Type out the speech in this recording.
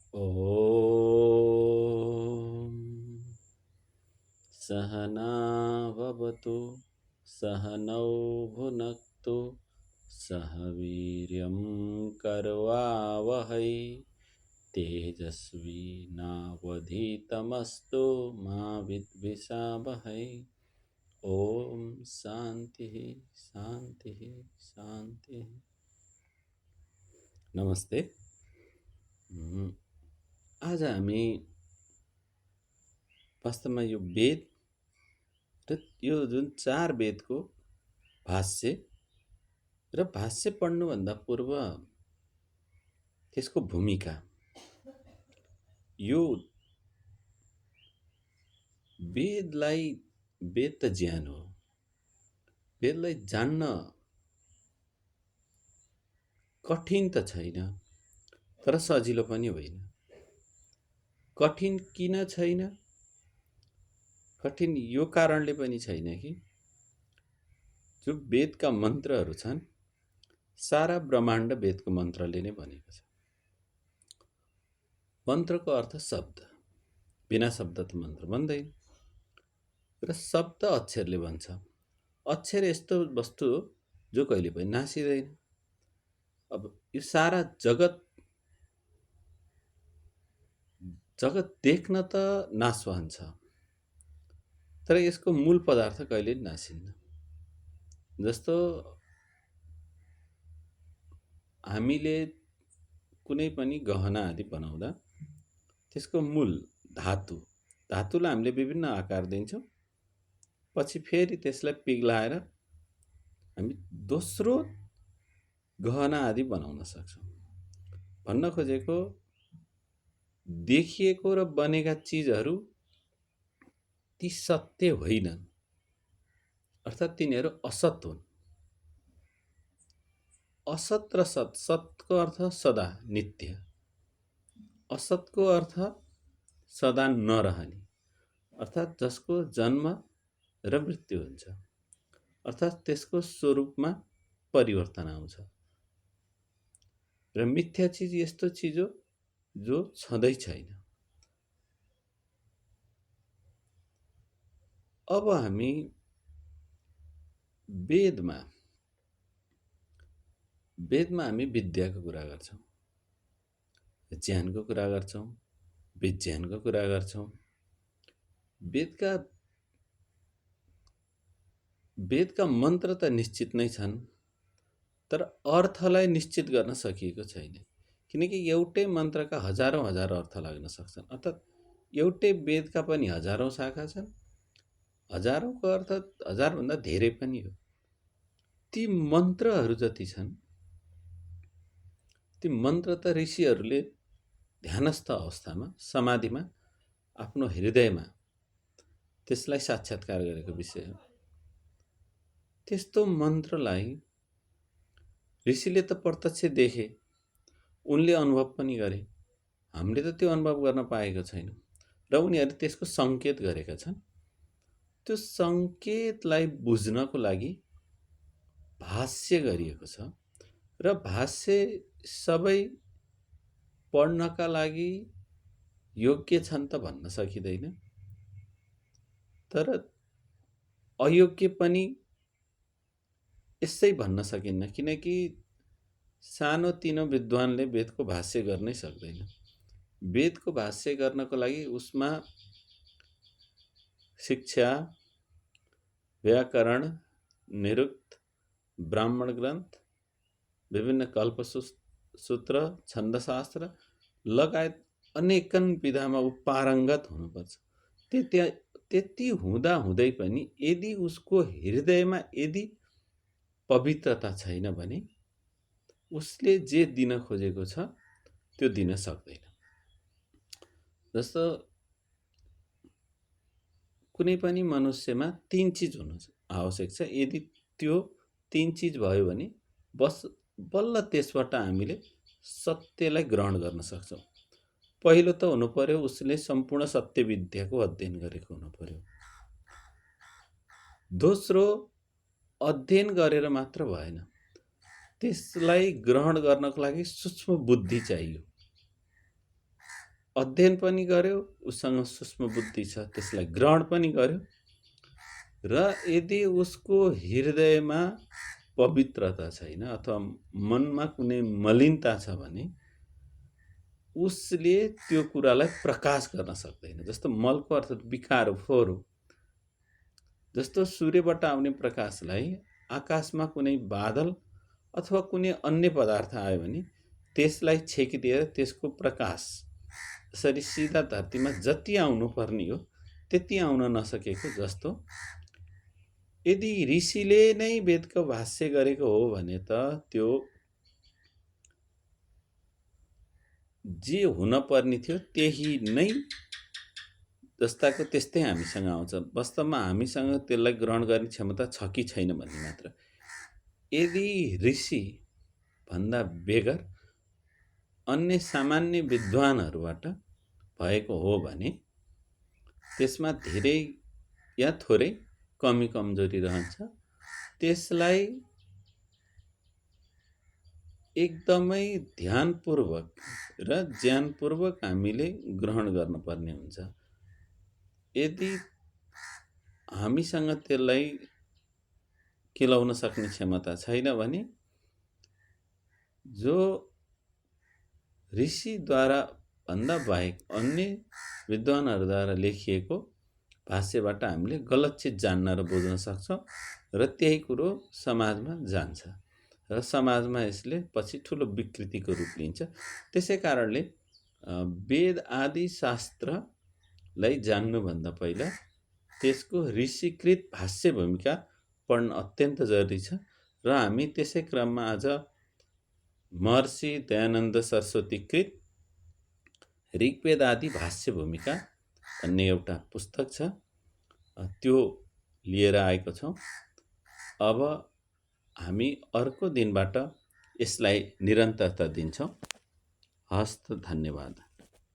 ॐ सहना भवतु सहनौ भुनक्तु सह वीर्यं करवावहै तेजस्विनावधीतमस्तु मा विद्विषावहै। ॐ शान्तिः शान्तिः शान्तिः। नमस्ते। आज हामी वास्तवमा यो वेद र यो जुन 4 वेदको भाष्य र भाष्य पढ्नुभन्दा पूर्व त्यसको भूमिका, यो वेदलाई, वेद त ज्ञान हो, वेदलाई जान्न कठिन त छैन तर सजिलो पनि होइन। कठिन किन छैन? कठिन यो कारणले पनि छैन कि जो वेदका मन्त्रहरू छन्, सारा ब्रह्माण्ड वेदको मन्त्रले नै बनेको छ। मन्त्रको अर्थ शब्द, बिना शब्द त मन्त्र बन्दैन। र शब्द अक्षरले बन्छ। अक्षर यस्तो वस्तु हो जो कहिले पनि नासिँदैन। अब यो सारा जगत देख्न त नाशवान छ, तर यसको मूल पदार्थ कहिले नासिन्न। जस्तो हामीले कुनै पनि गहना आदि बनाउँदा त्यसको मूल धातुलाई हामीले विभिन्न आकार दिन्छौँ, पछि फेरि त्यसलाई पिघलाएर हामी दोस्रो गहना आदि बनाउन सक्छौँ। भन्न खोजेको देखिएको र बनेका चिजहरू ती सत्य होइनन्, अर्थात् तिनीहरू असत हुन्। असत र सत, सतको अर्थ सदा नित्य, असतको अर्थ सदा नरहने, अर्थात् जसको जन्म र मृत्यु हुन्छ, अर्थात् त्यसको स्वरूपमा परिवर्तन आउँछ। र मिथ्या चिज यस्तो चिज हो जो छँदै छैन। अब हामी वेदमा हामी विद्याको कुरा गर्छौँ, ज्ञानको कुरा गर्छौँ, विज्ञानको कुरा गर्छौँ। वेदका मन्त्र त निश्चित नै छन्, तर अर्थलाई निश्चित गर्न सकिएको छैन। किनकि एउटै मन्त्रका हजारौँ अर्थ लाग्न सक्छन्, अर्थात् एउटै वेदका पनि हजारौँ शाखा छन्। हजारौँको अर्थ हजारभन्दा धेरै पनि हो। ती मन्त्रहरू जति छन्, ती मन्त्र त ऋषिहरूले ध्यानस्थ अवस्थामा, समाधिमा, आफ्नो हृदयमा त्यसलाई साक्षात्कार गरेको विषय हो। त्यस्तो मन्त्रलाई ऋषिले त प्रत्यक्ष देखे, उनले अनुभव पनि गरे। हामीले त त्यो अनुभव गर्न पाएको छैनौँ र उनीहरूले त्यसको सङ्केत गरेका छन्। त्यो सङ्केतलाई बुझ्नको लागि भाष्य गरिएको छ र भाष्य सबै पढ्नका लागि योग्य छन् त भन्न सकिँदैन, तर अयोग्य पनि यसै भन्न सकिन्न। किनकि सानो तिनो विद्वानले वेदको भाष्य गर्नै सक्दैन। वेदको भाष्य गर्नको लागि उसमा शिक्षा, व्याकरण, निरुक्त, ब्राह्मण ग्रन्थ, विभिन्न कल्पसूत्र, छन्दशास्त्र लगायत अनेकन विधामा ऊ पारङ्गत हुनुपर्छ। त्यति हुँदा हुँदै पनि यदि उसको हृदयमा यदि पवित्रता छैन भने उसले जे दिन खोजेको छ त्यो दिन सक्दैन। जस्तो कुनै पनि मनुष्यमा 3 चिज हुनु आवश्यक छ। यदि त्यो 3 चिज भयो भने बल्ल त्यसबाट हामीले सत्यलाई ग्रहण गर्न सक्छौँ। पहिलो त हुनु पर्यो उसले सम्पूर्ण सत्य विद्याको अध्ययन गरेको हुनु पर्यो। दोस्रो, अध्ययन गरेर मात्र भएन, त्यसलाई ग्रहण गर्नको लागि सूक्ष्म बुद्धि चाहियो। अध्ययन पनि गर्यो, उसँग सूक्ष्म बुद्धि छ, त्यसलाई ग्रहण पनि गर्यो र यदि उसको हृदयमा पवित्रता छैन अथवा मनमा कुनै मलिनता छ भने उसले त्यो कुरालाई प्रकाश गर्न सक्दैन। जस्तो मलको अर्थ बिखारो, फोहोर हो। जस्तो सूर्यबाट आउने प्रकाशलाई आकाशमा कुनै बादल अथवा कुनै अन्य पदार्थ आयो भने त्यसलाई छेकिदिएर त्यसको प्रकाश यसरी सिधा धरतीमा जति आउनु पर्ने हो त्यति आउन नसकेको जस्तो यदि ऋषिले नै वेदको भाष्य गरेको हो भने त त्यो जे हुन पर्ने थियो त्यही नै जस्ताको त्यस्तै हामीसँग आउँछ। वास्तवमा हामीसँग त्यसलाई ग्रहण गर्ने क्षमता छ कि छैन भन्ने मात्र। यदि ऋषि भन्दा बेगर अन्य सामान्य विद्वानहरूबाट भएको हो भने त्यसमा धेरै या थोरै कमी कमजोरी रहन्छ। त्यसलाई एकदमै ध्यानपूर्वक र ज्ञानपूर्वक हामीले ग्रहण गर्नुपर्ने हुन्छ। यदि हामीसँग त्यसलाई केलाउन सक्ने क्षमता छैन भने जो ऋषिद्वारा भन्दा बाहेक अन्य विद्वानहरूद्वारा लेखिएको भाष्यबाट हामीले गलत चिज जान्न र बुझ्न सक्छौँ र त्यही कुरो समाजमा जान्छ र समाजमा यसले पछि ठुलो विकृतिको रूप लिन्छ। त्यसै कारणले वेद आदि शास्त्रलाई जान्नुभन्दा पहिला त्यसको ऋषिकृत भाष्य भूमिका पढ्न अत्यन्त जरुरी छ र हामी त्यसै क्रममा आज महर्षि दयानन्द सरस्वतीकृत ऋग्वेद आदि भाष्य भूमिका भन्ने एउटा पुस्तक छ, त्यो लिएर आएको छौँ। अब हामी अर्को दिनबाट यसलाई निरन्तरता दिन्छौँ। हस्त, धन्यवाद।